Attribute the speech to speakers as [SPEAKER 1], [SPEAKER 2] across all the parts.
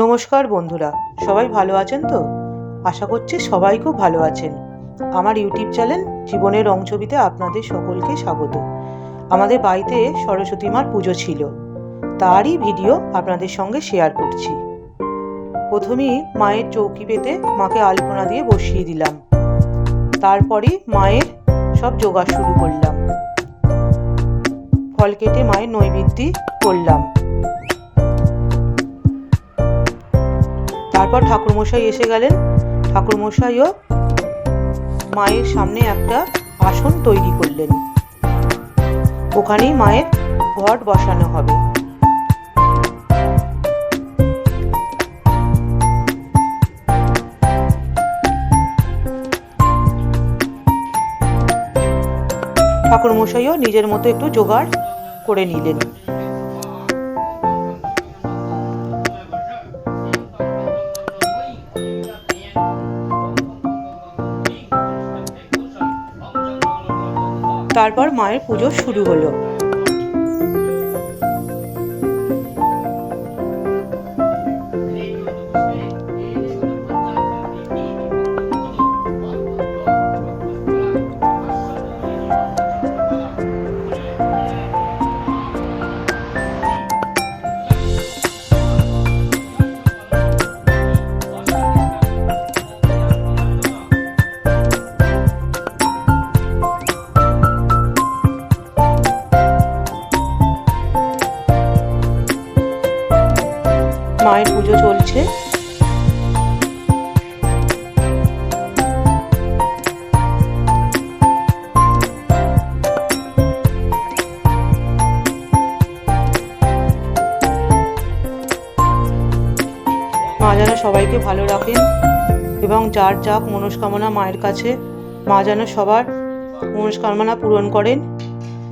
[SPEAKER 1] নমস্কার বন্ধুরা, সবাই ভালো আছেন তো? আশা করছি সবাই খুব ভালো আছেন। আমার ইউটিউব চ্যানেল জীবনের রং ছবিতে আপনাদের সকলকে স্বাগত। আমাদের বাড়িতে সরস্বতী মার পুজো ছিল, তারই ভিডিও আপনাদের সঙ্গে শেয়ার করছি। প্রথমেই মায়ের চৌকি পেতে মাকে আলপনা দিয়ে বসিয়ে দিলাম। তারপরেই মায়ের সব জোগাড় শুরু করলাম। ফল কেটে মায়ের নৈবেদ্য করলাম। তারপর ঠাকুরমশাই এসে গেলেন। ঠাকুরমশাইও মায়ের সামনে একটা আসন তৈরি করলেন। ওখানেই মায়ের ঘট বসানো হবে। ঠাকুরমশাইও নিজের মতো একটু জোগাড় করে নিলেন। তারপর মায়ের পুজো শুরু হলো। মায়ের পুজো চলছে। মা যেন সবাইকে ভালো রাখেন এবং যার যা মনস্কামনা মায়ের কাছে, মা যেন সবার মনস্কামনা পূরণ করেন,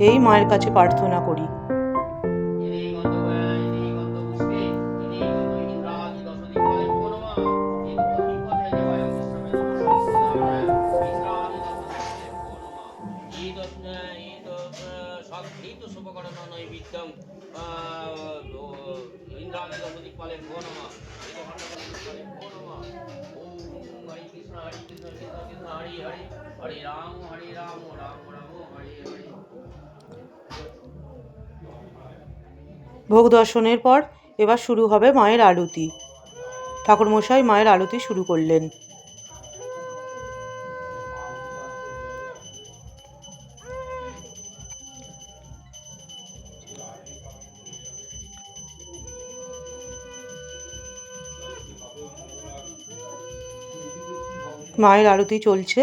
[SPEAKER 1] এই মায়ের কাছে প্রার্থনা করি। ভোগ দর্শনের পর এবার শুরু হবে মায়ের আরতি। ঠাকুরমশাই মায়ের আরতি শুরু করলেন। মায়ের আরতি চলছে।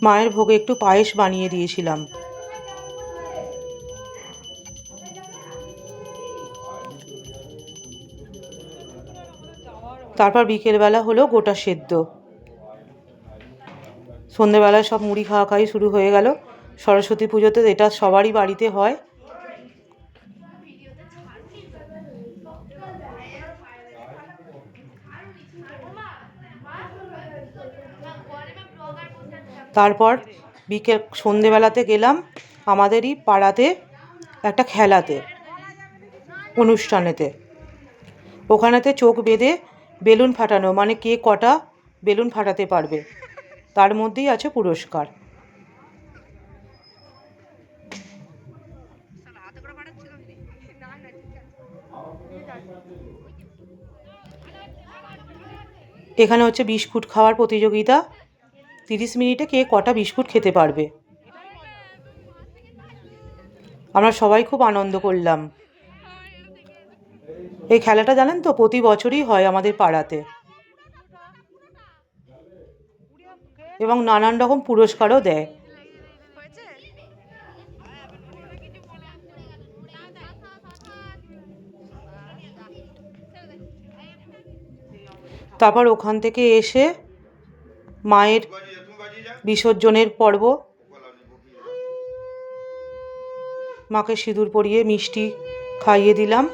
[SPEAKER 1] মায়ের ভোগে একটু পায়েস বানিয়ে দিয়েছিলাম। তারপর বিকেলবেলা হলো গোটা সেদ্ধ। সন্ধেবেলায় সব মুড়ি খাওয়া খাওয়াই শুরু হয়ে গেল। সরস্বতী পুজোতে এটা সবারই বাড়িতে হয়। তারপর সন্ধেবেলাতে গেলাম আমাদেরই পাড়াতে একটা খেলাতে, অনুষ্ঠানেতে। ওখানেতে চোখ বেঁধে বেলুন ফাটানো, মানে কে কটা বেলুন ফাটাতে পারবে, তার মধ্যেই আছে পুরস্কার। এখানে হচ্ছে বিস্কুট খাওয়ার প্রতিযোগিতা। 30 মিনিটে কে কটা বিস্কুট খেতে পারবে। আমরা সবাই খুব আনন্দ করলাম। এই খেলাটা জানেন তো প্রতি বছরই হয় আমাদের পাড়াতে, এবং নানান রকম পুরস্কারও দেয়। তারপর ওখান থেকে এসে মায়ের বিসর্জনের পর্ব, মাকে সিঁদুর পরিয়ে মিষ্টি খাইয়ে দিলাম।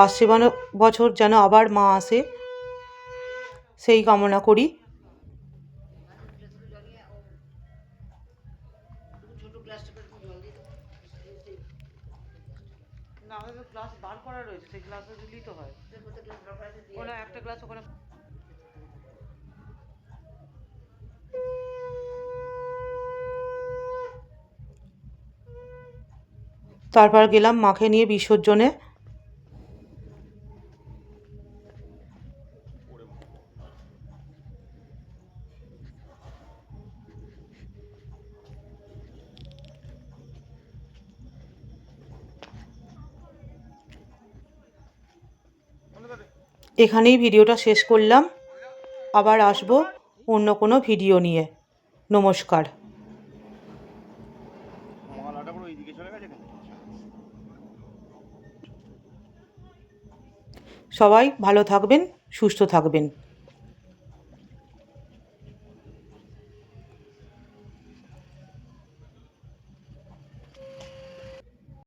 [SPEAKER 1] আসছে বছর যেন আবার মা আসে সেই কামনা করি। না, আমাদের গ্লাস বার করা রয়েছে, সেই গ্লাসে দিলেই তো হয়। ওখানে একটা গ্লাস ওখানে। তারপর গেলাম মাকে নিয়ে বিসর্জনে। এখানেই ভিডিওটা শেষ করলাম। আবার আসবো অন্য কোনো ভিডিও নিয়ে। নমস্কার। সবাই ভালো থাকবেন, সুস্থ থাকবেন।